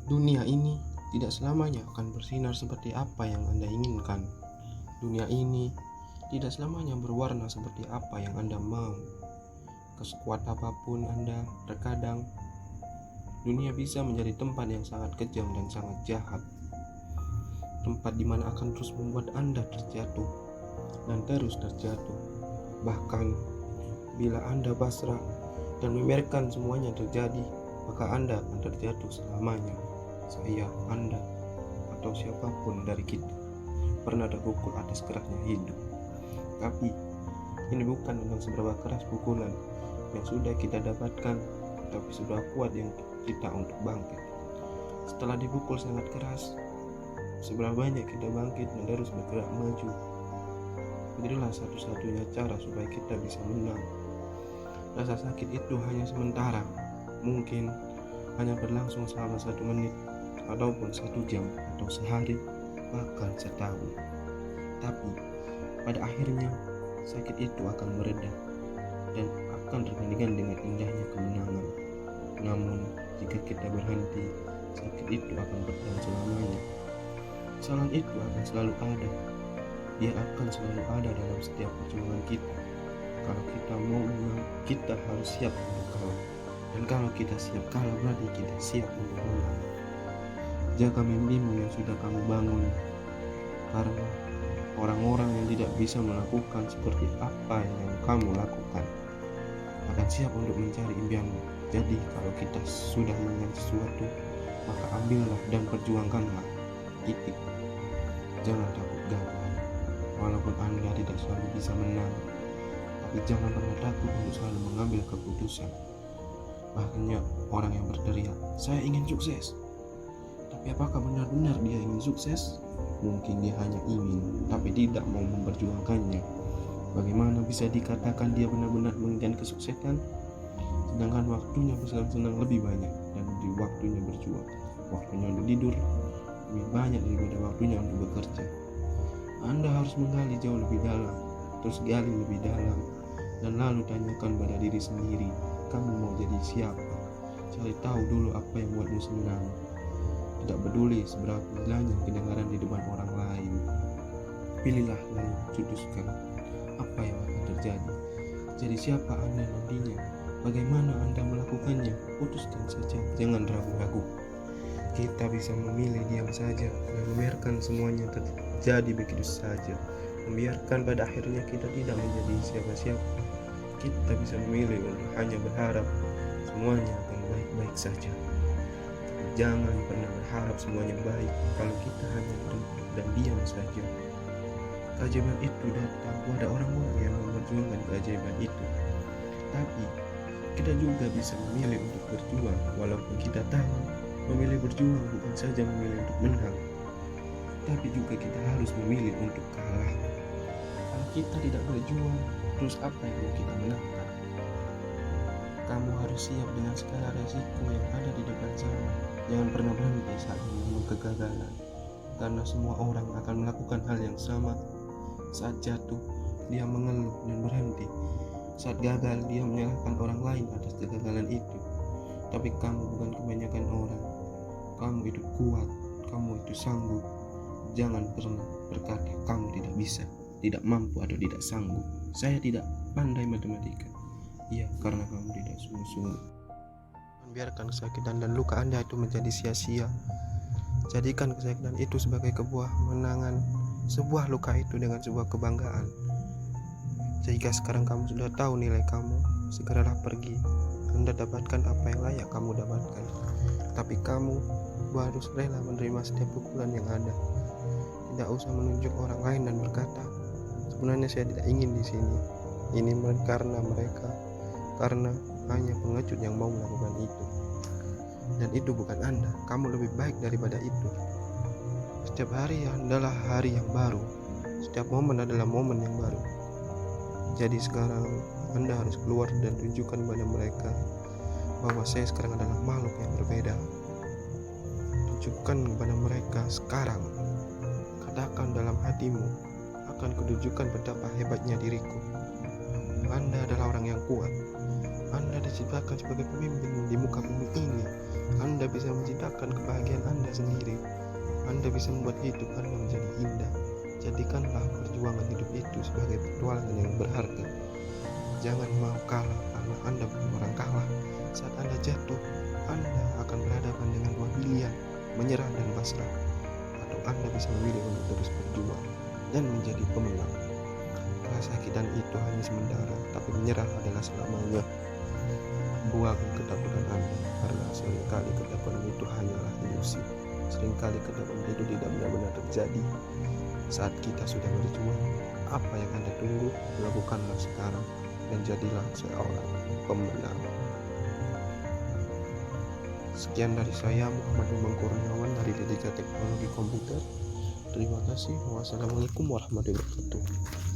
Dunia ini tidak selamanya akan bersinar seperti apa yang Anda inginkan. Dunia ini tidak selamanya berwarna seperti apa yang Anda mau. Sekuat apapun Anda, terkadang dunia bisa menjadi tempat yang sangat kejam dan sangat jahat. Tempat di mana akan terus membuat Anda terjatuh dan terus terjatuh. Bahkan bila Anda pasrah dan membiarkan semuanya terjadi, maka Anda akan terjatuh selamanya. Saya, Anda, atau siapapun dari kita pernah terpukul atas kerasnya hidup. Tapi ini bukan tentang seberapa keras pukulan yang sudah kita dapatkan, tapi sudah kuat yang kita untuk bangkit. Setelah dipukul sangat keras, seberapa banyak kita bangkit dan terus bergerak maju. Inilah satu-satunya cara supaya kita bisa menang. Rasa sakit itu hanya sementara, mungkin hanya berlangsung selama 1 menit, ataupun 1 jam, atau sehari, bahkan setahun. Tapi pada akhirnya sakit itu akan mereda dan akan tergantikan dengan indahnya kemenangan. Namun jika kita berhenti, sakit itu akan bertahan selamanya. Kesalahan itu akan selalu ada. Dia akan selalu ada dalam setiap perjuangan kita. Kalau kita mau menang, kita harus siap untuk kalah. Dan kalau kita siap kalah, berarti kita siap untuk menang. Jaga mimpimu yang sudah kamu bangun, karena orang-orang yang tidak bisa melakukan seperti apa yang kamu lakukan akan siap untuk mencari impianmu. Jadi kalau kita sudah menang sesuatu, maka ambillah dan perjuangkanlah. Titik. Jangan takut gagal. Walaupun Anda tidak selalu bisa menang, tapi jangan pernah takut untuk selalu mengambil keputusan. Banyak orang yang berteriak, "Saya ingin sukses." Tapi apakah benar-benar dia ingin sukses? Mungkin dia hanya ingin, tapi tidak mau memperjuangkannya. Bagaimana bisa dikatakan dia benar-benar menginginkan kesuksesan, sedangkan waktunya bersenang-senang lebih banyak dan di waktunya berjuang, waktunya untuk tidur lebih banyak daripada waktunya untuk bekerja. Anda harus menggali jauh lebih dalam, terus gali lebih dalam, dan lalu tanyakan pada diri sendiri, kamu mau jadi siapa? Cari tahu dulu apa yang membuatmu senang. Tidak peduli seberapa gilanya kedengaran di depan orang lain. Pilihlah lalu putuskan apa yang akan terjadi. Jadi siapa Anda nantinya? Bagaimana Anda melakukannya? Putuskan saja, jangan ragu-ragu. Kita bisa memilih diam saja dan membiarkan semuanya terjadi begitu saja. Membiarkan pada akhirnya kita tidak menjadi siapa-siapa. Kita bisa memilih untuk hanya berharap semuanya akan baik-baik saja. Jangan pernah berharap semuanya baik kalau kita hanya duduk dan diam saja. Keajaiban itu datang pada orang-orang yang memperjuangkan keajaiban itu. Tapi kita juga bisa memilih untuk berjuang, walaupun kita tahu memilih berjuang bukan saja memilih untuk menang, tapi juga kita harus memilih untuk kalah. Kalau kita tidak berjuang, terus apa yang mau kita menangkan? Kamu harus siap dengan segala resiko yang ada di depan sana. Jangan pernah berhenti saat menemukan kegagalan, karena semua orang akan melakukan hal yang sama. Saat jatuh, dia mengeluh dan berhenti. Saat gagal, dia menyalahkan orang lain atas kegagalan itu. Tapi kamu bukan kebanyakan orang. Kamu itu kuat, kamu itu sanggup. Jangan pernah berkata kamu tidak bisa, tidak mampu, atau tidak sanggup. Saya tidak pandai matematika. Iya, karena kamu tidak sungguh-sungguh. Biarkan kesakitan dan luka Anda itu menjadi sia-sia. Jadikan kesakitan itu sebagai sebuah menangan, sebuah luka itu dengan sebuah kebanggaan. Jika sekarang kamu sudah tahu nilai kamu, segeralah pergi. Anda dapatkan apa yang layak kamu dapatkan. Tapi kamu harus rela menerima setiap pukulan yang ada. Tidak usah menunjuk orang lain dan berkata, sebenarnya saya tidak ingin di sini. Ini karena mereka, karena hanya pengecut yang mau melakukan itu. Dan itu bukan Anda. Kamu lebih baik daripada itu. Setiap hari adalah hari yang baru. Setiap momen adalah momen yang baru. Jadi sekarang Anda harus keluar dan tunjukkan kepada mereka bahwa saya sekarang adalah makhluk yang berbeda. Tunjukkan kepada mereka sekarang. Katakan dalam hatimu, akan kutunjukkan betapa hebatnya diriku. Anda adalah orang yang kuat. Anda diciptakan sebagai pemimpin di muka bumi ini. Anda bisa menciptakan kebahagiaan Anda sendiri. Anda bisa membuat hidup Anda menjadi indah. Jadikanlah perjuangan hidup itu sebagai petualangan yang berharga. Jangan mau kalah karena Anda bukan orang kalah. Saat Anda jatuh, Anda akan berhadapan dengan dua pilihan, menyerah dan pasrah. Atau Anda bisa memilih untuk terus berjuang dan menjadi pemenang. Kesakitan itu hanya sementara, tapi menyerah adalah selamanya. Buang ketakutan Anda, karena seringkali ketakutan itu hanyalah ilusi. Seringkali ketakutan itu tidak benar-benar terjadi. Saat kita sudah berjuang, apa yang Anda tunggu? Lakukanlah sekarang dan jadilah seorang pemenang. Sekian dari saya, Muhammad Umang Kurniawan dari Pendidikan Teknologi Komputer. Terima kasih. Wassalamualaikum warahmatullahi wabarakatuh.